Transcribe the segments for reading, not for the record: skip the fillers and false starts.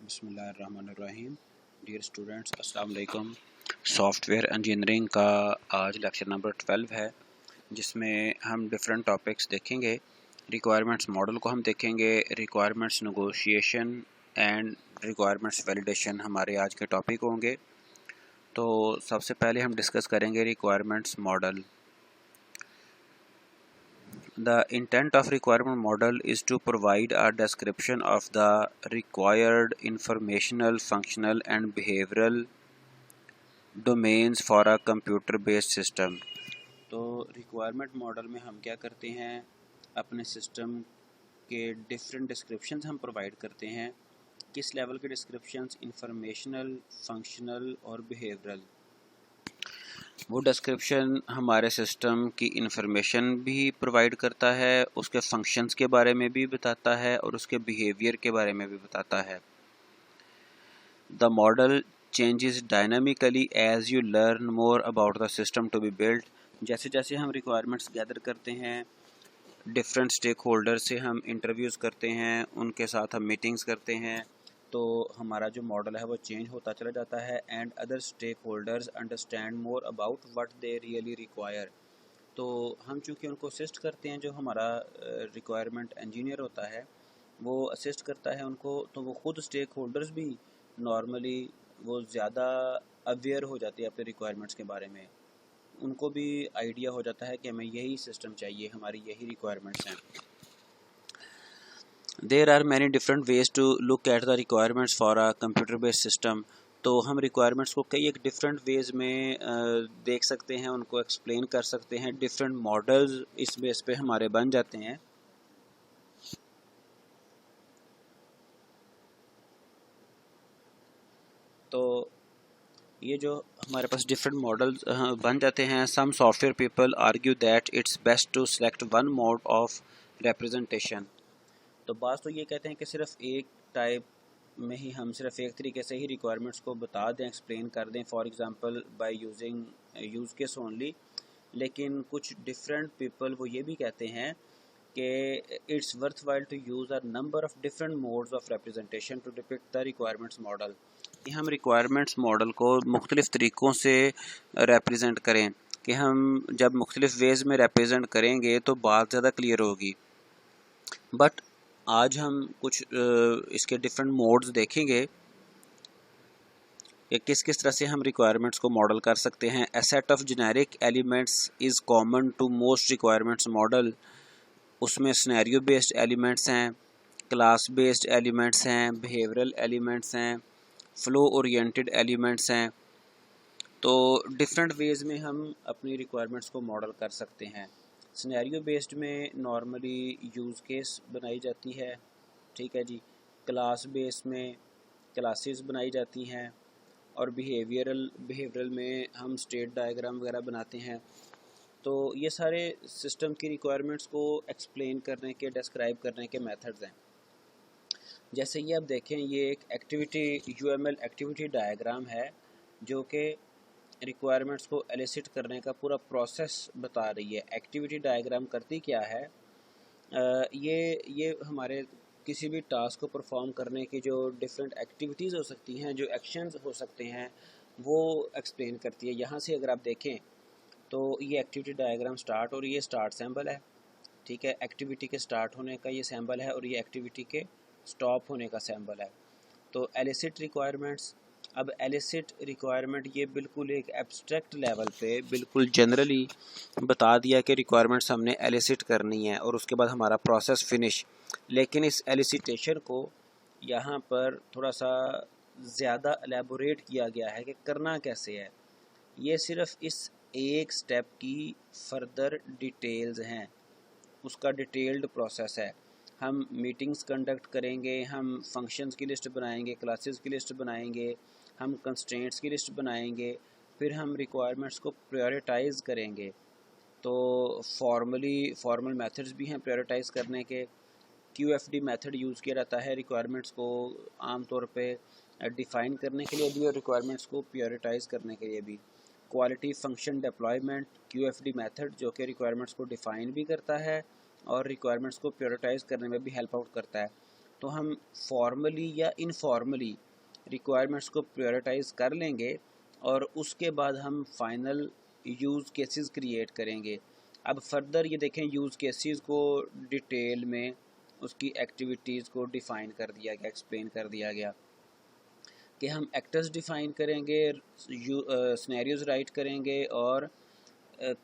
बिस्मिल्लाहिर्रहमानिर्रहीम। Dear students, अस्सलाम वालेकुम। सॉफ्टवेयर इंजीनियरिंग का आज लेक्चर नंबर 12 है, जिसमें हम डिफरेंट टॉपिक्स देखेंगे। रिक्वायरमेंट्स मॉडल को हम देखेंगे, requirements negotiation and requirements validation हमारे आज के टॉपिक होंगे। तो सबसे पहले हम डिस्कस करेंगे requirements model. The intent of requirement model is to provide a description of the required informational, functional and behavioral domains for a computer based system। तो रिक्वायरमेंट मॉडल में हम क्या करते हैं, अपने सिस्टम के डिफरेंट डिस्क्रिप्शंस हम प्रोवाइड करते हैं। किस लेवल के डिस्क्रिप्शंस? इंफॉर्मेशनल, फंक्शनल और बिहेवियरल। वो डिस्क्रिप्शन हमारे सिस्टम की इंफॉर्मेशन भी प्रोवाइड करता है, उसके फंक्शंस के बारे में भी बताता है और उसके बिहेवियर के बारे में भी बताता है। The model changes dynamically as you learn more about the system to be built. जैसे जैसे हम रिक्वायरमेंट्स गैदर करते हैं, डिफरेंट स्टेक होल्डर से हम इंटरव्यूज़ करते हैं, उनके साथ हम मीटिंग्स करते हैं, तो हमारा जो मॉडल है वो चेंज होता चला जाता है। And other stakeholders understand more about what they really require. तो हम चूँकि उनको असिस्ट करते हैं, जो हमारा रिक्वायरमेंट इंजीनियर होता है वो असिस्ट करता है उनको, तो वो ख़ुद स्टेक होल्डर्स भी नॉर्मली वो ज़्यादा अवेयर हो जाती है अपने रिक्वायरमेंट्स के बारे में। उनको भी आइडिया हो जाता है कि हमें यही सिस्टम चाहिए, हमारी यही रिक्वायरमेंट्स हैं। There are many different ways to look at the requirements for a computer based system. तो हम रिक्वायरमेंट्स को कई एक डिफरेंट वेज में देख सकते हैं, उनको एक्सप्लेन कर सकते हैं। डिफरेंट मॉडल्स इस बेस पे हमारे बन जाते हैं। तो ये जो हमारे पास डिफरेंट मॉडल्स बन जाते हैं। Some software people argue that it's best to select one mode of representation. तो बात तो ये कहते हैं कि सिर्फ एक टाइप में ही हम सिर्फ एक तरीके से ही रिक्वायरमेंट्स को बता दें, एक्सप्लेन कर दें, for example by using use case only. लेकिन कुछ डिफरेंट पीपल वो ये भी कहते हैं कि it's worthwhile to use a number of different modes of representation to depict the requirements model. कि हम रिक्वायरमेंट्स मॉडल को मुख्तलिफ़ तरीक़ों से रिप्रेजेंट करें, कि हम जब मुख्तलिफ़ वेज़ में रिप्रेजेंट करेंगे तो बात ज़्यादा क्लियर होगी। बट आज हम कुछ इसके डिफरेंट मोड्स देखेंगे कि किस किस तरह से हम रिक्वायरमेंट्स को मॉडल कर सकते हैं। A set of generic elements is common to most requirements model. उसमें सिनेरियो बेस्ड एलिमेंट्स हैं, क्लास बेस्ड एलिमेंट्स हैं, बिहेवियरल एलिमेंट्स हैं, फ्लो ओरिएंटेड एलिमेंट्स हैं। तो डिफरेंट वेज़ में हम अपनी रिक्वायरमेंट्स को मॉडल कर सकते हैं। सिनेरियो बेस्ड में नॉर्मली यूज़ केस बनाई जाती है, ठीक है जी। क्लास बेस में क्लासेस बनाई जाती हैं, और बिहेवियरल में हम स्टेट डायग्राम वगैरह बनाते हैं। तो ये सारे सिस्टम की रिक्वायरमेंट्स को एक्सप्लेन करने के, डिस्क्राइब करने के मेथड्स हैं। जैसे ये आप देखें, ये एक एक्टिविटी UML एक्टिविटी डायग्राम है जो कि रिक्वायरमेंट्स को एलिसिट करने का पूरा प्रोसेस बता रही है। एक्टिविटी डायग्राम करती क्या है? ये हमारे किसी भी टास्क को परफॉर्म करने की जो डिफरेंट एक्टिविटीज़ हो सकती हैं, जो एक्शंस हो सकते हैं, वो एक्सप्लेन करती है। यहाँ से अगर आप देखें तो ये एक्टिविटी डायग्राम स्टार्ट, और ये स्टार्ट सिंबल है, ठीक है। एक्टिविटी के स्टार्ट होने का ये सिंबल है, और ये एक्टिविटी के स्टॉप होने का सिंबल है। तो एलिसिट रिक्वायरमेंट्स, अब एलिसिट रिक्वायरमेंट ये बिल्कुल एक एब्स्ट्रैक्ट लेवल पे बिल्कुल जनरली बता दिया कि रिक्वायरमेंट्स हमने एलिसिट करनी है और उसके बाद हमारा प्रोसेस फिनिश। लेकिन इस एलिसिटेशन को यहाँ पर थोड़ा सा ज़्यादा एलेबोरेट किया गया है कि करना कैसे है। ये सिर्फ इस एक स्टेप की फर्दर डिटेल्स हैं, उसका डिटेल्ड प्रोसेस है। हम मीटिंग्स कंडक्ट करेंगे, हम फंक्शंस की लिस्ट बनाएंगे, क्लासेस की लिस्ट बनाएंगे, हम कंस्ट्रेंट्स की लिस्ट बनाएंगे, फिर हम रिक्वायरमेंट्स को प्रायोरिटाइज़ करेंगे। तो फॉर्मल मेथड्स भी हैं प्रायोरिटाइज़ करने के। QFD मेथड यूज़ किया जाता है रिक्वायरमेंट्स को आम तौर पे डिफ़ाइन करने के लिए भी और रिक्वायरमेंट्स को प्रायोरिटाइज़ करने के लिए भी। Quality function deployment QFD method जो कि रिक्वायरमेंट्स को डिफ़ाइन भी करता है और रिक्वायरमेंट्स को प्रायोरिटाइज़ करने में भी हेल्प आउट करता है। तो हम फॉर्मली या इनफॉर्मली रिक्वायरमेंट्स को प्रायोरिटाइज कर लेंगे और उसके बाद हम फाइनल यूज़ केसेस क्रिएट करेंगे। अब फर्दर ये देखें, यूज़ केसेस को डिटेल में उसकी एक्टिविटीज़ को डिफ़ाइन कर दिया गया, एक्सप्लेन कर दिया गया कि हम एक्टर्स डिफ़ाइन करेंगे, सिनेरियोज़ राइट करेंगे और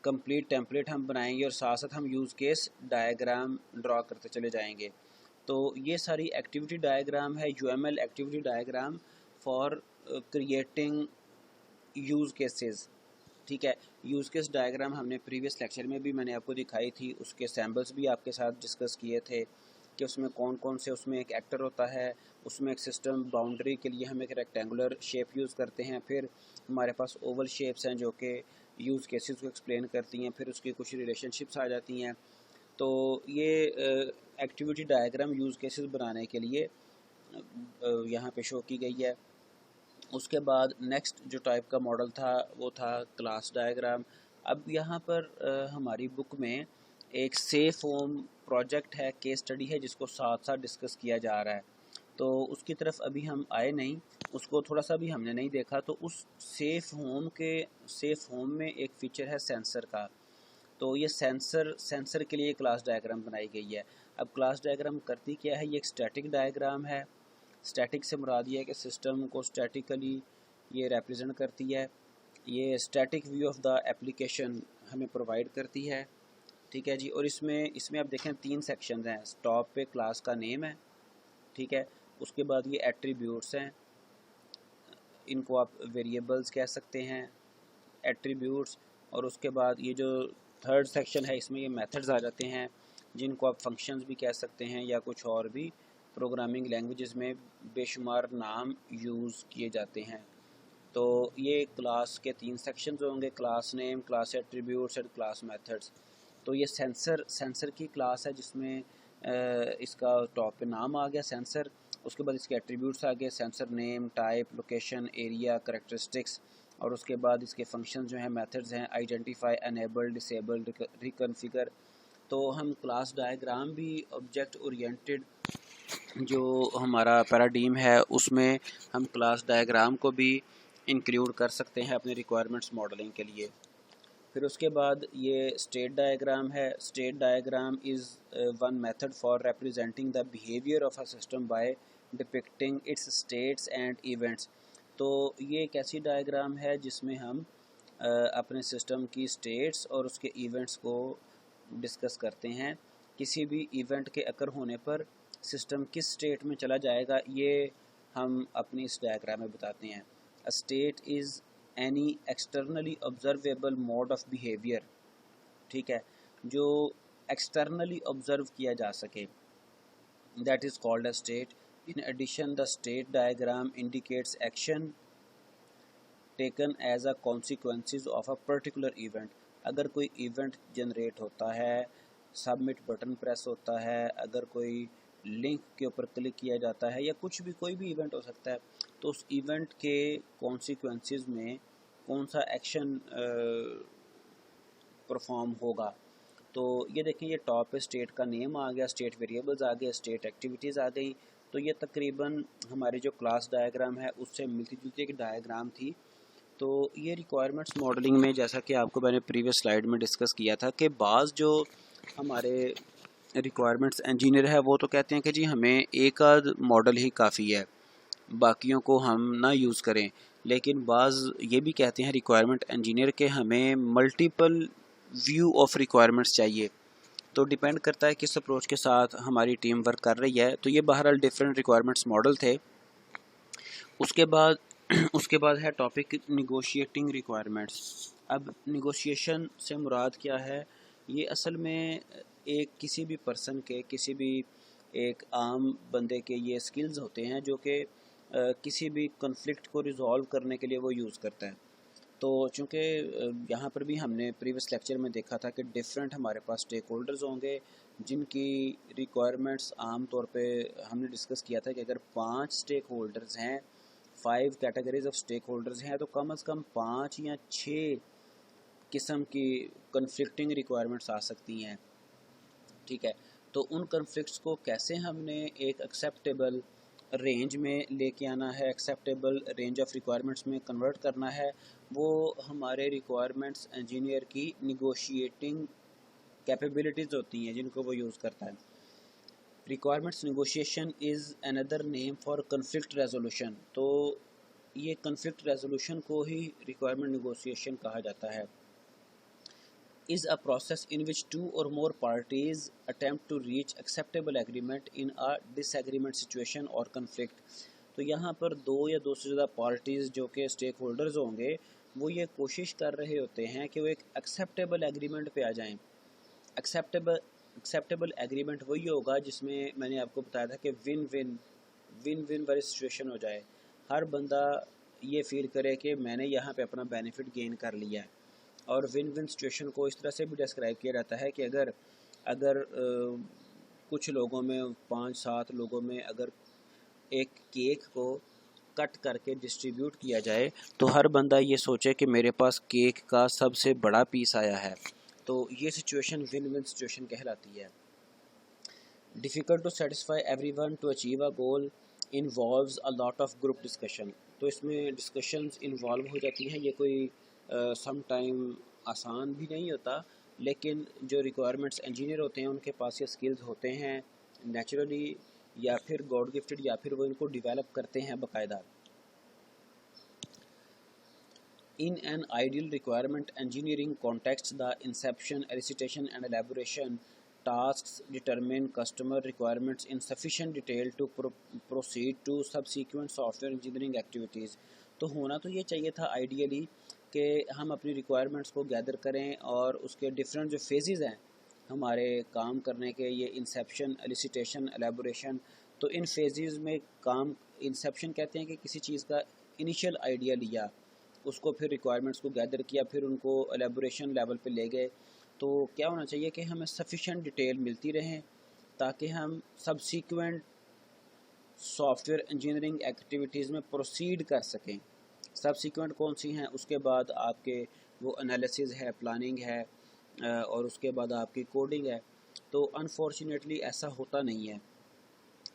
कंप्लीट टेम्पलेट हम बनाएंगे और साथ साथ हम यूज़ केस डायग्राम ड्रॉ करते चले जाएंगे। तो ये सारी एक्टिविटी डायग्राम है, UML activity diagram for creating use cases. ठीक है, यूज़ केस डायग्राम हमने प्रीवियस लेक्चर में भी मैंने आपको दिखाई थी, उसके सैम्पल्स भी आपके साथ डिस्कस किए थे कि उसमें कौन कौन से, उसमें एक एक्टर होता है, उसमें एक सिस्टम बाउंड्री के लिए हम एक रेक्टेंगुलर शेप यूज़ करते हैं, फिर हमारे पास ओवल शेप्स हैं जो कि यूज़ केसेस को एक्सप्लेन करती हैं, फिर उसकी कुछ रिलेशनशिप्स आ जाती हैं। तो ये एक्टिविटी डायग्राम यूज़ केसेस बनाने के लिए यहाँ पे शो की गई है। उसके बाद नेक्स्ट जो टाइप का मॉडल था वो था क्लास डायग्राम। अब यहाँ पर हमारी बुक में एक सेफ होम प्रोजेक्ट है, केस स्टडी है, जिसको साथ साथ डिस्कस किया जा रहा है। तो उसकी तरफ अभी हम आए नहीं, उसको थोड़ा सा भी हमने नहीं देखा। तो उस सेफ होम में एक फ़ीचर है सेंसर का। तो ये सेंसर के लिए क्लास डायग्राम बनाई गई है। अब क्लास डायग्राम करती क्या है, ये एक स्टैटिक डायग्राम है। स्टैटिक से मुराद ये है कि सिस्टम को स्टैटिकली ये रिप्रेजेंट करती है। ये static view of the application हमें प्रोवाइड करती है। ठीक है जी। और इसमें आप देखें 3 सेक्शन हैं। टॉप पे क्लास का नेम है, ठीक है। उसके बाद ये एट्रीब्यूट्स हैं, इनको आप वेरिएबल्स कह सकते हैं, एट्रीब्यूट्स। और उसके बाद ये जो थर्ड सेक्शन है, इसमें ये मेथड्स आ जाते हैं, जिनको आप फंक्शंस भी कह सकते हैं या कुछ और भी प्रोग्रामिंग लैंग्वेजेस में बेशुमार नाम यूज़ किए जाते हैं। तो ये क्लास के 3 सेक्शंस होंगे, class name, class attributes and class methods. तो ये सेंसर की क्लास है जिसमें इसका टॉप पे नाम आ गया सेंसर। उसके बाद इसके एट्रीब्यूट्स आ गए, sensor name, type, location, area, characteristics. और उसके बाद इसके फंक्शन जो हैं, मेथड्स हैं, आइडेंटिफाई, अनेबल, डिसेबल, रिकन्फिगर। तो हम क्लास डायग्राम भी ऑब्जेक्ट ओरिएंटेड जो हमारा पैराडीम है उसमें हम क्लास डायग्राम को भी इंक्लूड कर सकते हैं अपने रिक्वायरमेंट्स मॉडलिंग के लिए। फिर उसके बाद ये स्टेट डायग्राम है। State diagram is one method for representing the behaviour of a system by depicting it's states and events. तो ये एक ऐसी डायग्राम है जिसमें हम अपने सिस्टम की स्टेट्स और उसके इवेंट्स को डिस्कस करते हैं। किसी भी इवेंट के अकर होने पर सिस्टम किस स्टेट में चला जाएगा, ये हम अपनी इस डायग्राम में बताते हैं। A state is any externally observable mode of behaviour, ठीक है, जो एक्सटर्नली ऑब्जर्व किया जा सके, that is called a state. In addition the state diagram indicates action taken as a consequences of a particular event. अगर कोई event generate होता है, सबमिट बटन प्रेस होता है, अगर कोई लिंक के ऊपर क्लिक किया जाता है, या कुछ भी, कोई भी इवेंट हो सकता है, तो उस इवेंट के कॉन्सिक्वेंसेस में कौन सा एक्शन परफॉर्म होगा। तो ये देखिए, ये टॉप पे स्टेट का नेम आ गया, स्टेट वेरिएबल्स आ गए, स्टेट एक्टिविटीज़ आ गई। तो ये तकरीबन हमारी जो क्लास डायग्राम है उससे मिलती जुलती एक डायग्राम थी। तो ये रिक्वायरमेंट्स मॉडलिंग में, जैसा कि आपको मैंने प्रीवियस स्लाइड में डिस्कस किया था, कि बाज़ जो हमारे रिक्वायरमेंट्स इंजीनियर है वो तो कहते हैं कि जी हमें एक आध मॉडल ही काफ़ी है, बाकियों को हम ना यूज़ करें। लेकिन बाज़ ये भी कहते हैं रिक्वायरमेंट इंजीनियर के हमें मल्टीपल व्यू ऑफ रिक्वायरमेंट्स चाहिए। तो डिपेंड करता है किस अप्रोच के साथ हमारी टीम वर्क कर रही है। तो ये बहरहाल डिफरेंट रिक्वायरमेंट्स मॉडल थे। उसके बाद उसके बाद है टॉपिक निगोशिएटिंग रिक्वायरमेंट्स। अब निगोशिएशन से मुराद क्या है, ये असल में एक किसी भी पर्सन के, किसी भी एक आम बंदे के ये स्किल्स होते हैं जो कि किसी भी कॉन्फ्लिक्ट को रिजॉल्व करने के लिए वो यूज़ करता है। तो चूँकि यहाँ पर भी हमने प्रीवियस लेक्चर में देखा था कि डिफरेंट हमारे पास स्टेक होल्डर्स होंगे जिनकी रिक्वायरमेंट्स आम तौर पे हमने डिस्कस किया था कि अगर 5 स्टेक होल्डर्स हैं, 5 कैटेगरीज ऑफ स्टेक होल्डर्स हैं, तो कम से कम 5 या 6 किस्म की कन्फ्लिक्टिंग रिक्वायरमेंट्स आ सकती हैं। ठीक है, तो उन कन्फ्लिक्ट्स को कैसे हमने एक एक्सेप्टेबल रेंज में लेके आना है, एक्सेप्टेबल रेंज ऑफ रिक्वायरमेंट्स में कन्वर्ट करना है, वो हमारे रिक्वायरमेंट्स इंजीनियर की निगोशिएटिंग कैपेबिलिटीज़ होती हैं जिनको वो यूज़ करता है। Requirements negotiation is another name for conflict resolution. तो ये कन्फ्लिक्ट रेजोल्यूशन को ही रिक्वायरमेंट निगोशिएशन कहा जाता है। is a process in which two or more parties attempt to reach acceptable agreement in a disagreement situation or conflict। तो यहाँ पर दो या दो से ज़्यादा पार्टीज़ जो कि स्टेक होल्डर्स होंगे वो ये कोशिश कर रहे होते हैं कि वो एक एक्सेप्टेबल एग्रीमेंट पे आ जाएं। एक्सेप्टेबल एग्रीमेंट वही होगा जिसमें मैंने आपको बताया था कि विन विन वाली सिचुएशन हो जाए, हर बंदा ये फील करे कि मैंने यहाँ पे अपना बेनिफिट गेन कर लिया है। और विन विन सिचुएशन को इस तरह से भी डिस्क्राइब किया जाता है कि अगर अगर कुछ लोगों में 5-7 लोगों में अगर एक केक को कट करके डिस्ट्रीब्यूट किया जाए तो हर बंदा ये सोचे कि मेरे पास केक का सबसे बड़ा पीस आया है, तो ये सिचुएशन विन विन सिचुएशन कहलाती है। Difficult to satisfy everyone to achieve a goal involves a lot of group discussion. तो इसमें डिस्कशंस इन्वॉल्व हो जाती हैं। ये कोई सम टाइम आसान भी नहीं होता, लेकिन जो रिक्वायरमेंट्स इंजीनियर होते हैं उनके पास ये स्किल्स होते हैं नेचुरली या फिर गॉड गिफ्टेड या फिर वो इनको डेवलप करते हैं बाकायदा। In an ideal requirement engineering context, the inception, elicitation and elaboration tasks determine customer requirements in sufficient detail to proceed to subsequent software engineering activities। तो होना तो ये चाहिए था आइडियली कि हम अपनी रिक्वायरमेंट्स को गैदर करें और उसके डिफरेंट जो फेजेस हैं हमारे काम करने के, ये इंसेप्शन, एलिसिटेशन, एलेबोरेशन। तो इन फेजेस में काम, इंसेप्शन कहते हैं कि किसी चीज़ का इनिशियल आइडिया लिया, उसको फिर रिक्वायरमेंट्स को गैदर किया, फिर उनको एलेबोरेशन लेवल पे ले गए। तो क्या होना चाहिए कि हमें सफिशेंट डिटेल मिलती रहें ताकि हम सबसीक्वेंट सॉफ्टवेयर इंजीनियरिंग एक्टिविटीज़ में प्रोसीड कर सकें। सबसीक्वेंट कौन सी हैं, उसके बाद आपके वो एनालिसिस है, प्लानिंग है और उसके बाद आपकी कोडिंग है। तो अनफॉर्चुनेटली ऐसा होता नहीं है,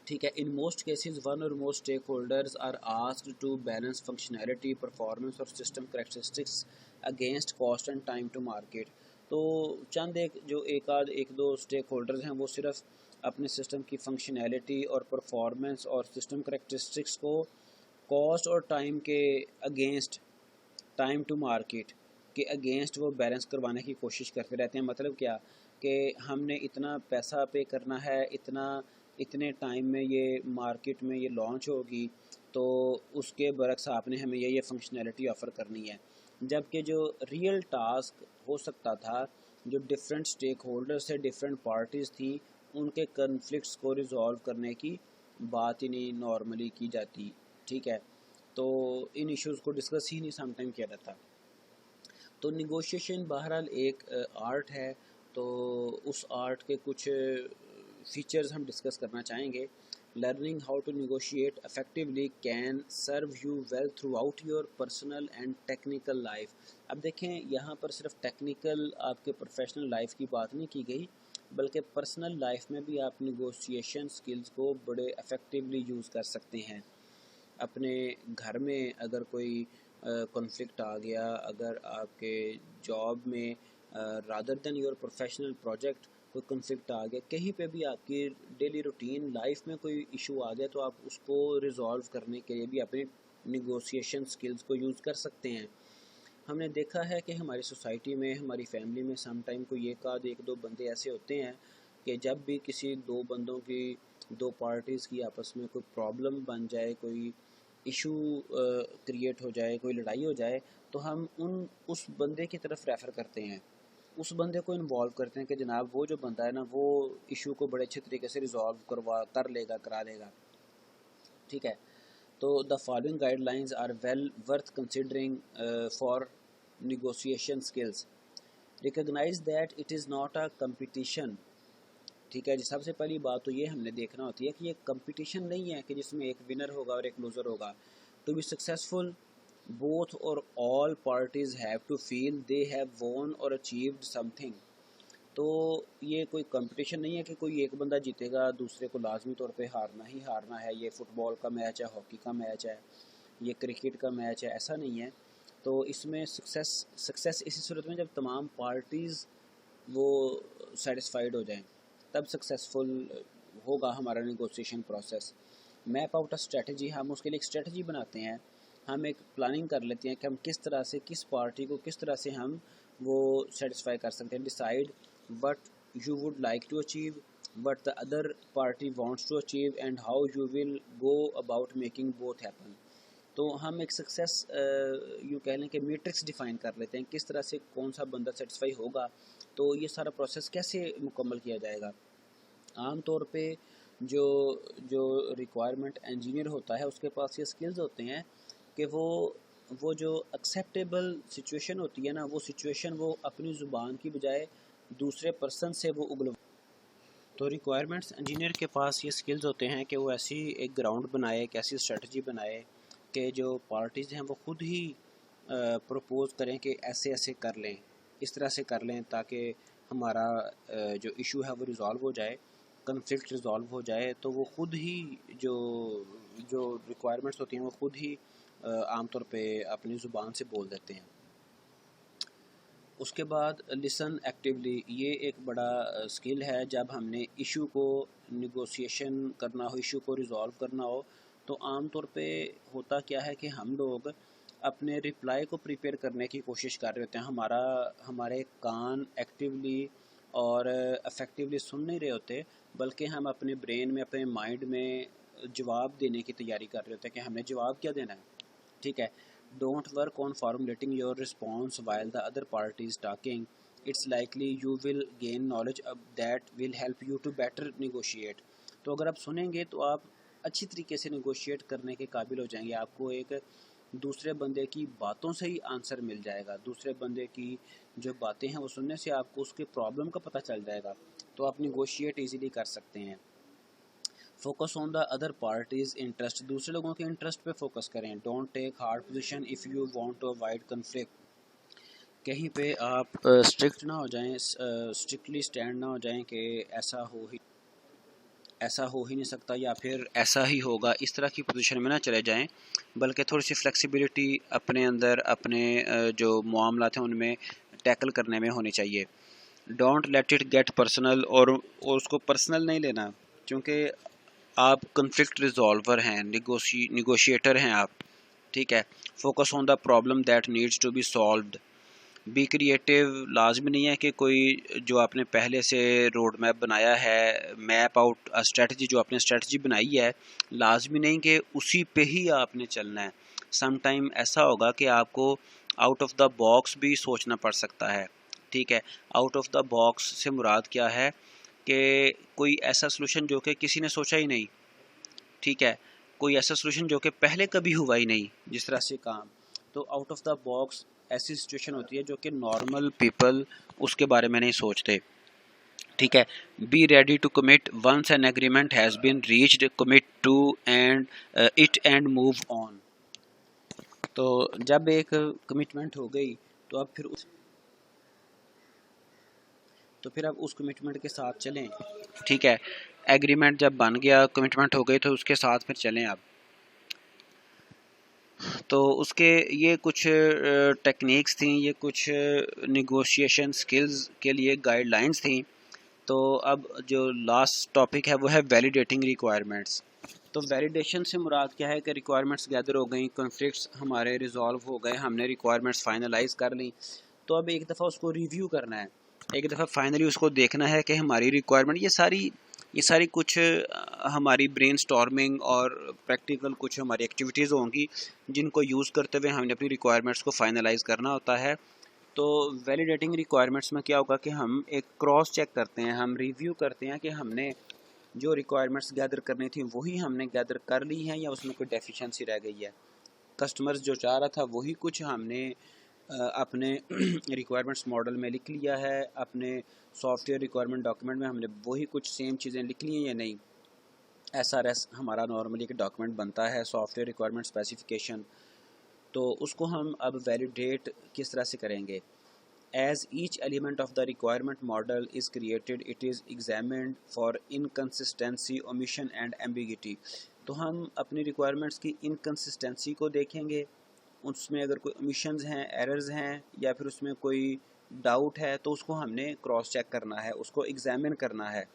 ठीक है। इन मोस्ट केसेस वन और more stakeholders are asked to balance functionality, performance और system characteristics against cost and time to market. तो चंद एक दो स्टेक होल्डर्स हैं वो सिर्फ अपने सिस्टम की फंक्शनैलिटी और परफॉर्मेंस और सिस्टम करेक्टरिस्टिक्स को कॉस्ट और टाइम के अगेंस्ट, टाइम टू मार्केट के अगेंस्ट वो बैलेंस करवाने की कोशिश करते रहते हैं। मतलब क्या कि हमने इतना पैसा पे करना है, इतने टाइम में ये मार्केट में ये लॉन्च होगी, तो उसके बरक्स आपने हमें ये फंक्शनैलिटी ऑफ़र करनी है। जबकि जो रियल टास्क हो सकता था, जो डिफरेंट स्टेक होल्डर से डिफरेंट पार्टीज़ थी, उनके कन्फ्लिक्ट्स को रिजॉल्व करने की बात ही नहीं नॉर्मली की जाती, ठीक है। तो इन इश्यूज़ को डिस्कस ही नहीं समटाइम किया जाता। तो निगोशिएशन बहरहाल एक आर्ट है, तो उस आर्ट के कुछ फीचर्स हम डिस्कस करना चाहेंगे। Learning how to negotiate effectively can serve you well throughout your personal and technical life. अब देखें, यहाँ पर सिर्फ टेक्निकल आपके प्रोफेशनल लाइफ की बात नहीं की गई, बल्कि पर्सनल लाइफ में भी आप निगोशिएशन स्किल्स को बड़े इफ़ेक्टिवली यूज़ कर सकते हैं। अपने घर में अगर कोई कॉन्फ्लिक्ट आ गया, अगर आपके जॉब में rather than your professional project कोई कॉन्फ्लिक्ट आ गया, कहीं पे भी आपकी डेली रूटीन लाइफ में कोई इशू आ गया, तो आप उसको रिजॉल्व करने के लिए भी अपनी निगोशिएशन स्किल्स को यूज़ कर सकते हैं। हमने देखा है कि हमारी सोसाइटी में, हमारी फैमिली में सम टाइम कोई एक दो बंदे ऐसे होते हैं कि जब भी किसी दो बंदों की, दो पार्टीज़ की आपस में कोई प्रॉब्लम बन जाए, कोई इशू क्रिएट हो जाए, कोई लड़ाई हो जाए, तो हम उस बंदे की तरफ रेफ़र करते हैं, उस बंदे को इन्वॉल्व करते हैं कि जनाब वो जो बंदा है ना, वो इशू को बड़े अच्छे तरीके से रिजॉल्व करा देगा, ठीक है। तो the following guidelines are well worth considering for negotiation skills. Recognise that it is not a competition, ठीक है जी। सबसे पहली बात तो ये हमने देखना होती है कि ये कंपटीशन नहीं है कि जिसमें एक विनर होगा और एक लूज़र होगा। टू बी सक्सेसफुल बोथ और all parties have to feel they have won और अचीव्ड समथिंग। तो ये कोई कंपटीशन नहीं है कि कोई एक बंदा जीतेगा, दूसरे को लाजमी तौर पे हारना ही हारना है। ये फ़ुटबॉल का मैच है, हॉकी का मैच है, ये क्रिकेट का मैच है, ऐसा नहीं है। तो इसमें सक्सेस इसी सूरत में जब तमाम पार्टीज़ वो सेटिस्फाइड हो जाएं, तब सक्सेसफुल होगा हमारा negotiation process. Map out a strategy, हम उसके लिए एक स्ट्रेटजी बनाते हैं, हम एक प्लानिंग कर लेते हैं कि हम किस तरह से किस पार्टी को किस तरह से हम वो सेटिस्फाई कर सकते हैं। Decide what you would like to achieve, what the other party wants to achieve and how you will go about making both happen. तो हम एक सक्सेस यूँ कह लें कि मैट्रिक्स डिफ़ाइन कर लेते हैं, किस तरह से कौन सा बंदा सेटिस्फाई होगा, तो ये सारा प्रोसेस कैसे मुकम्मल किया जाएगा। आम तौर पे जो जो रिक्वायरमेंट इंजीनियर होता है उसके पास ये स्किल्स होते हैं कि वो जो एक्सेप्टेबल सिचुएशन होती है ना, वो सिचुएशन वो अपनी ज़ुबान की बजाय दूसरे पर्सन से वो उगल। तो रिक्वायरमेंट्स इंजीनियर के पास ये स्किल्स होते हैं कि वो ऐसी एक ग्राउंड बनाए, एक ऐसी स्ट्रेटजी बनाए कि जो पार्टीज़ हैं वो ख़ुद ही प्रपोज़ करें कि ऐसे ऐसे कर लें, इस तरह से कर लें ताकि हमारा जो इशू है वो रिज़ॉल्व हो जाए, कन्फ्लिक्ट रिज़ॉल्व हो जाए। तो वो ख़ुद ही जो जो रिक्वायरमेंट्स होती हैं वो ख़ुद ही आमतौर पे अपनी ज़ुबान से बोल देते हैं। उसके बाद लिसन एक्टिवली, ये एक बड़ा स्किल है। जब हमने इशू को नेगोशिएशन करना हो, इशू को रिज़ॉल्व करना हो, तो आम तौर पे होता क्या है कि हम लोग अपने रिप्लाई को प्रिपेयर करने की कोशिश कर रहे होते हैं। हमारे कान एक्टिवली और अफेक्टिवली सुन नहीं रहे होते, बल्कि हम अपने ब्रेन में, अपने माइंड में जवाब देने की तैयारी कर रहे होते हैं कि हमने जवाब क्या देना है। ठीक है, don't work on formulating your response while the other party is talking, it's likely you will gain knowledge that will help you to better negotiate. तो अगर आप सुनेंगे तो आप अच्छी तरीके से निगोशिएट करने के काबिल हो जाएंगे। आपको एक दूसरे बंदे की बातों से ही आंसर मिल जाएगा, दूसरे बंदे की जो बातें हैं वो सुनने से आपको उसके प्रॉब्लम का पता चल जाएगा, तो आप निगोशिएट ईज़िली कर सकते हैं। Focus on the other parties interest, दूसरे लोगों के इंटरेस्ट पे फोकस करें। Don't take hard position if you want to avoid conflict, कहीं पे आप स्ट्रिक्ट ना हो जाएं, स्ट्रिक्टली स्टैंड ना हो जाएं कि ऐसा हो ही नहीं सकता या फिर ऐसा ही होगा, इस तरह की पोजीशन में ना चले जाएं, बल्कि थोड़ी सी फ्लेक्सिबिलिटी अपने अंदर, अपने जो मामलात हैं उनमें टैकल करने में होनी चाहिए। Don't let it get personal, और उसको पर्सनल नहीं लेना, क्योंकि आप कन्फ्लिक्ट रिजॉल्वर हैं, निगोशिएटर हैं आप। ठीक है, focus on the problem that needs to be solved. Be creative, लाजमी नहीं है कि कोई जो आपने पहले से रोड मैप बनाया है, मैप आउट स्ट्रेटजी, जो आपने स्ट्रेटजी बनाई है, लाजमी नहीं कि उसी पे ही आपने चलना है। सम टाइम ऐसा होगा कि आपको आउट ऑफ द बॉक्स भी सोचना पड़ सकता है। ठीक है, आउट ऑफ द बॉक्स से मुराद क्या है कि कोई ऐसा सलूशन जो कि किसी ने सोचा ही नहीं। ठीक है, कोई ऐसा सलूशन जो कि पहले कभी हुआ ही नहीं, जिस तरह से काम। तो आउट ऑफ द बॉक्स ऐसी सिचुएशन होती है जो कि नॉर्मल पीपल उसके बारे में नहीं सोचते। ठीक है, be ready to commit once an agreement has been reached, commit to and it and move on. तो जब एक कमिटमेंट हो गई तो अब फिर आप उस कमिटमेंट के साथ चलें। ठीक है, एग्रीमेंट जब बन गया, कमिटमेंट हो गई, तो उसके साथ फिर चलें आप। तो उसके ये कुछ टेक्निक्स थी, ये कुछ नेगोशिएशन स्किल्स के लिए गाइडलाइंस थी। तो अब जो लास्ट टॉपिक है वो है वैलिडेटिंग रिक्वायरमेंट्स। तो वैलिडेशन से मुराद क्या है कि रिक्वायरमेंट्स गैदर हो गई, कॉन्फ्लिक्ट्स हमारे रिजॉल्व हो गए, हमने रिक्वायरमेंट्स फाइनलाइज कर ली, तो अब एक दफ़ा उसको रिव्यू करना है, एक दफ़ा फाइनली उसको देखना है कि हमारी रिक्वायरमेंट ये सारी कुछ हमारी ब्रेनस्टॉर्मिंग और प्रैक्टिकल कुछ हमारी एक्टिविटीज़ होंगी जिनको यूज़ करते हुए हमने अपनी रिक्वायरमेंट्स को फाइनलाइज करना होता है। तो वैलिडेटिंग रिक्वायरमेंट्स में क्या होगा कि हम एक क्रॉस चेक करते हैं, हम रिव्यू करते हैं कि हमने जो रिक्वायरमेंट्स गैदर करनी थी वही हमने गैदर कर ली हैं या उसमें कोई डेफिशिएंसी रह गई है। कस्टमर्स जो चाह रहा था वही कुछ हमने अपने रिक्वायरमेंट्स मॉडल में लिख लिया है, अपने सॉफ्टवेयर रिक्वायरमेंट डॉक्यूमेंट में हमने वही कुछ सेम चीज़ें लिख ली हैं या नहीं। SRS हमारा नॉर्मली एक डॉक्यूमेंट बनता है, सॉफ्टवेयर रिक्वायरमेंट स्पेसिफिकेशन। तो उसको हम अब वैलिडेट किस तरह से करेंगे। As each element of the requirement model is created, it is examined for inconsistency, omission and ambiguity. तो हम अपनी requirements की inconsistency को देखेंगे, उसमें अगर कोई omissions हैं, errors हैं या फिर उसमें कोई doubt है तो उसको हमने cross check करना है, उसको examine करना है।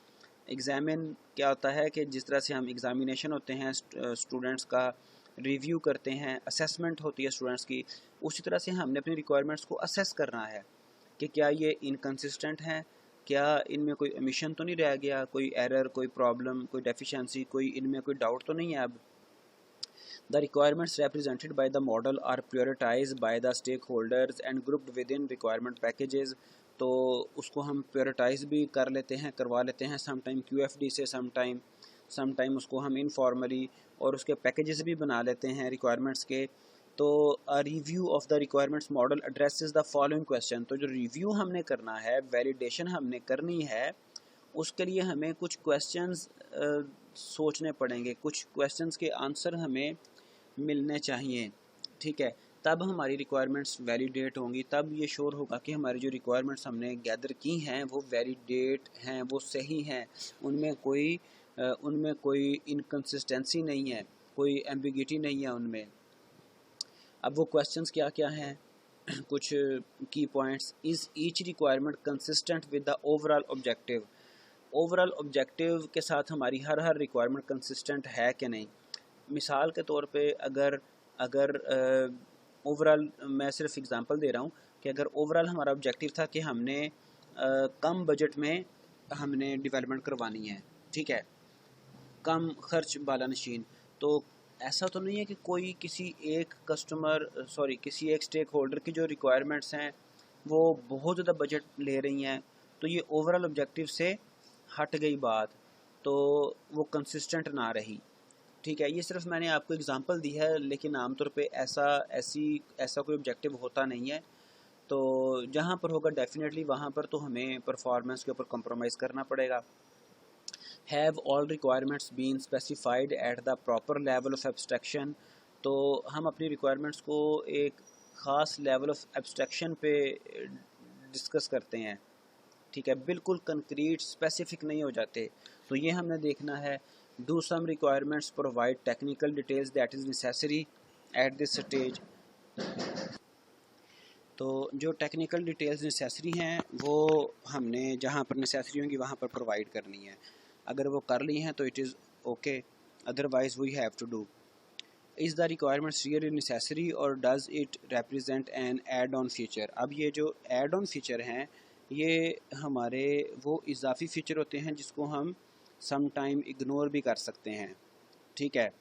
एग्ज़ामिन क्या होता है कि जिस तरह से हम एग्ज़ामिनेशन होते हैं स्टूडेंट्स का रिव्यू करते हैं, असेसमेंट होती है स्टूडेंट्स की, उसी तरह से हमने अपनी रिक्वायरमेंट्स को असेस करना है कि क्या ये इनकंसिस्टेंट हैं, क्या इनमें कोई ओमिशन तो नहीं रह गया, कोई एरर, कोई प्रॉब्लम, कोई डेफिशिएंसी, कोई इनमें कोई डाउट तो नहीं है। अब the requirements represented by the model are prioritized by the stakeholders and grouped within requirement packages। तो उसको हम प्रायोरिटाइज भी कर लेते हैं, करवा लेते हैं, समटाइम QFD से, समटाइम उसको हम इनफॉर्मली, और उसके पैकेजेस भी बना लेते हैं रिक्वायरमेंट्स के। तो a review of the requirements model addresses the following question. तो जो रिव्यू हमने करना है, वैलिडेशन हमने करनी है, उसके लिए हमें कुछ क्वेश्चंस सोचने पड़ेंगे, कुछ क्वेश्चंस के आंसर हमें मिलने चाहिए, ठीक है। तब हमारी रिक्वायरमेंट्स वैलिडेट होंगी, तब ये श्योर होगा कि हमारी जो रिक्वायरमेंट्स हमने गैदर की हैं वो वैलिडेट हैं, वो सही हैं, उनमें कोई इनकंसिस्टेंसी नहीं है, कोई एम्बिगिटी नहीं है उनमें। अब वो क्वेश्चंस क्या क्या हैं कुछ की points. Is each requirement consistent with the overall objective. Overall objective के साथ हमारी हर रिक्वायरमेंट कंसिस्टेंट है कि नहीं। मिसाल के तौर पे अगर अगर ओवरऑल मैं सिर्फ एग्जांपल दे रहा हूँ कि अगर ओवरऑल हमारा ऑब्जेक्टिव था कि हमने कम बजट में हमने डेवलपमेंट करवानी है, ठीक है, कम खर्च वाला मशीन, तो ऐसा तो नहीं है कि कोई किसी एक स्टेक होल्डर की जो रिक्वायरमेंट्स हैं वो बहुत ज़्यादा बजट ले रही हैं, तो ये ओवरऑल ऑब्जेक्टिव से हट गई बात, तो वो कंसिस्टेंट ना रही, ठीक है। ये सिर्फ मैंने आपको एग्जांपल दी है, लेकिन आमतौर पे ऐसा कोई ऑब्जेक्टिव होता नहीं है। तो जहाँ पर होगा डेफिनेटली वहाँ पर तो हमें परफॉर्मेंस के ऊपर कॉम्प्रोमाइज़ करना पड़ेगा। Have all requirements been specified at the proper level of abstraction. तो हम अपनी रिक्वायरमेंट्स को एक ख़ास लेवल ऑफ एब्स्ट्रैक्शन पे डिस्कस करते हैं, ठीक है, बिल्कुल कंक्रीट स्पेसिफिक नहीं हो जाते। तो ये हमने देखना है। Do some requirements provide technical details that is necessary at this stage. तो जो टेक्निकल डिटेल्स नेसेसरी हैं वो हमने जहाँ पर नेसेसरी होंगी वहाँ पर प्रोवाइड करनी है। अगर वो कर ली हैं तो it is okay, otherwise we have to do. Is the requirements really necessary और does it represent an add on feature. अब ये जो एड ऑन फीचर हैं ये हमारे वो इजाफी फ़ीचर होते हैं जिसको हम सम टाइम इग्नोर भी कर सकते हैं, ठीक है।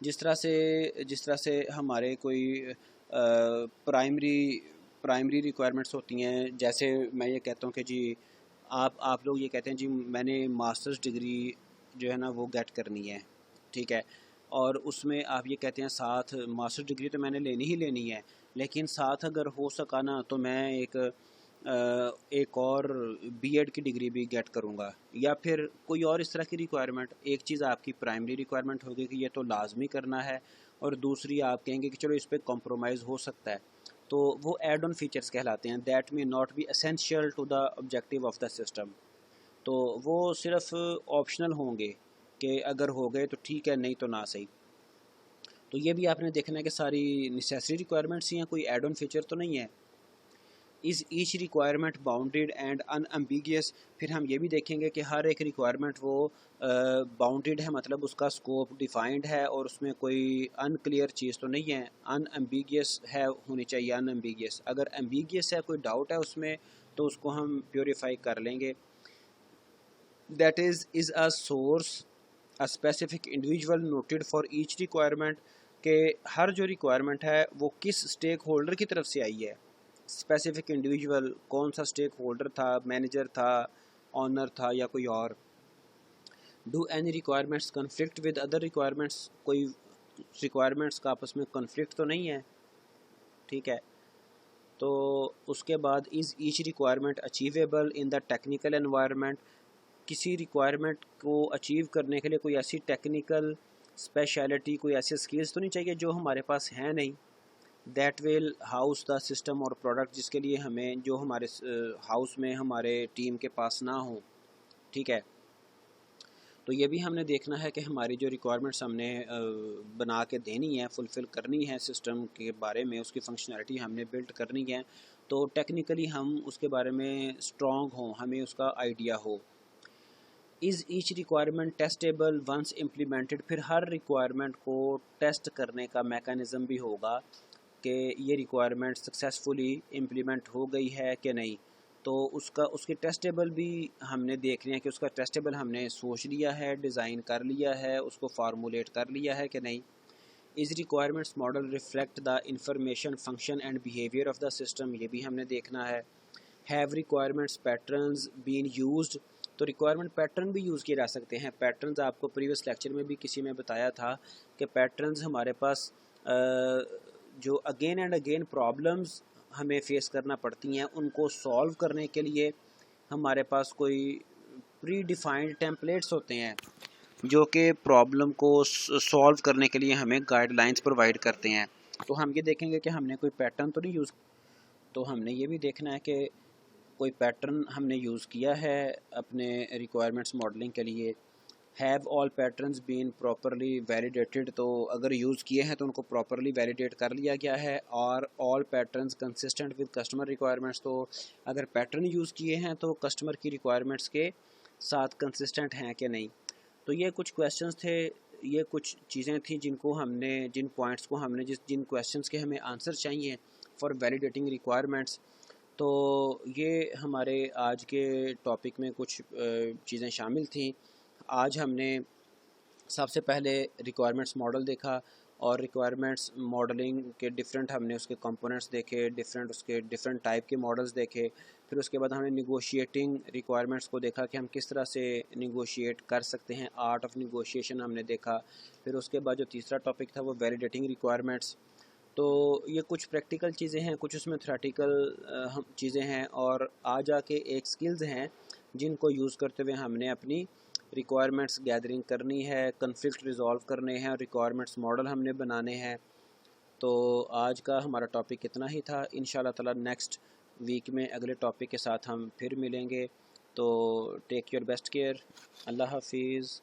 जिस तरह से हमारे कोई प्राइमरी रिक्वायरमेंट्स होती हैं, जैसे मैं ये कहता हूँ कि जी आप लोग ये कहते हैं जी मैंने मास्टर्स डिग्री जो है ना वो गेट करनी है, ठीक है, और उसमें आप ये कहते हैं साथ मास्टर्स डिग्री तो मैंने लेनी ही लेनी है, लेकिन साथ अगर हो सका ना तो मैं एक और बीएड की डिग्री भी गेट करूँगा, या फिर कोई और इस तरह की रिक्वायरमेंट। एक चीज़ आपकी प्राइमरी रिक्वायरमेंट होगी कि ये तो लाजमी करना है, और दूसरी आप कहेंगे कि चलो इस पर कॉम्प्रोमाइज़ हो सकता है, तो वो एड ऑन फीचर्स कहलाते हैं। That may not be essential to the objective of the system. तो वो सिर्फ ऑप्शनल होंगे कि अगर हो गए तो ठीक है, नहीं तो ना सही। तो ये भी आपने देखना है कि सारी नेसेसरी रिक्वायरमेंट्स ही हैं, कोई एड ऑन फीचर तो नहीं है। Is each requirement bounded and unambiguous. फिर हम ये भी देखेंगे कि हर एक रिक्वायरमेंट वो बाउंडेड है, मतलब उसका स्कोप डिफाइंड है और उसमें कोई अनक्लियर चीज़ तो नहीं है, अनएम्बिगियस है, होनी चाहिए अनएम्बिगियस। अगर एम्बिगियस है, कोई डाउट है उसमें, तो उसको हम प्योरीफाई कर लेंगे। That is a source a specific individual noted for each requirement, के हर जो रिक्वायरमेंट है वो किस स्टेक होल्डर की तरफ से आई है। स्पेसिफिक इंडिविजुअल कौन सा स्टेक होल्डर था, मैनेजर था, ऑनर था या कोई और। Do any requirements conflict with other requirements. कोई रिक्वायरमेंट्स का आपस में कन्फ्लिक्ट तो नहीं है, ठीक है। तो उसके बाद is each requirement achievable in the technical environment. किसी रिक्वायरमेंट को अचीव करने के लिए कोई ऐसी टेक्निकल स्पेशलिटी, कोई ऐसी स्किल्स तो नहीं चाहिए जो हमारे पास हैं नहीं। That will house the system और प्रोडक्ट जिसके लिए हमें जो हमारे हाउस में हमारे टीम के पास ना हो, ठीक है। तो ये भी हमने देखना है कि हमारी जो रिक्वायरमेंट्स हमने बना के देनी है, फुलफ़िल करनी है सिस्टम के बारे में, उसकी फंक्शनैलिटी हमने बिल्ड करनी है, तो टेक्निकली हम उसके बारे में स्ट्रॉन्ग हों, हमें उसका आइडिया हो। Is each requirement testable once implemented, फिर हर रिक्वायरमेंट को टेस्ट करने का मेकनिज़म भी होगा कि ये रिक्वायरमेंट सक्सेसफुली इम्प्लीमेंट हो गई है कि नहीं। तो उसके टेस्टेबल भी हमने देख लिया कि उसका टेस्टेबल हमने सोच लिया है, डिज़ाइन कर लिया है, उसको फार्मूलेट कर लिया है कि नहीं। Is requirements model reflect the information function and behaviour of the system, ये भी हमने देखना है। Have requirements patterns been used, तो रिक्वायरमेंट पैटर्न भी यूज़ किए जा सकते हैं। पैटर्न्स आपको प्रीवियस लेक्चर में भी किसी में बताया था कि पैटर्न्स हमारे पास जो अगेन एंड अगेन प्रॉब्लम्स हमें फेस करना पड़ती हैं, उनको सॉल्व करने के लिए हमारे पास कोई प्री डिफाइंड टेम्पलेट्स होते हैं जो कि प्रॉब्लम को सॉल्व करने के लिए हमें गाइडलाइंस प्रोवाइड करते हैं। तो हम ये देखेंगे कि हमने कोई पैटर्न तो नहीं यूज़, तो हमने ये भी देखना है कि कोई पैटर्न हमने यूज़ किया है अपने रिक्वायरमेंट्स मॉडलिंग के लिए। Have all patterns been properly validated, तो अगर यूज़ किए हैं तो उनको प्रॉपरली वैलिडेट कर लिया गया है। और all patterns consistent with customer requirements, तो अगर पैटर्न यूज़ किए हैं तो कस्टमर की रिक्वायरमेंट्स के साथ कंसिस्टेंट हैं कि नहीं। तो ये कुछ क्वेश्चंस थे, ये कुछ चीज़ें थी जिनको हमने, जिन पॉइंट्स को हमने, जिन क्वेश्चंस के हमें आंसर चाहिए फॉर वैलिडेटिंग रिक्वायरमेंट्स। तो ये हमारे आज के टॉपिक में कुछ चीज़ें शामिल थी। आज हमने सबसे पहले रिक्वायरमेंट्स मॉडल देखा और रिक्वायरमेंट्स मॉडलिंग के डिफरेंट हमने उसके कंपोनेंट्स देखे, उसके डिफरेंट टाइप के मॉडल्स देखे। फिर उसके बाद हमने निगोशिएटिंग रिक्वायरमेंट्स को देखा कि हम किस तरह से निगोशिएट कर सकते हैं, आर्ट ऑफ निगोशिएशन हमने देखा। फिर उसके बाद जो तीसरा टॉपिक था वो वैलिडेटिंग रिक्वायरमेंट्स। तो ये कुछ प्रैक्टिकल चीज़ें हैं, कुछ उसमें थ्योरेटिकल चीज़ें हैं, और आ जाके एक स्किल्स हैं जिनको यूज़ करते हुए हमने अपनी रिक्वायरमेंट्स गैदरिंग करनी है, कन्फ्लिक्ट रिजॉल्व करने हैं और रिक्वायरमेंट्स मॉडल हमने बनाने हैं। तो आज का हमारा टॉपिक इतना ही था। इंशाल्लाह ताला नेक्स्ट वीक में अगले टॉपिक के साथ हम फिर मिलेंगे। तो टेक योर बेस्ट केयर। अल्लाह हाफिज़।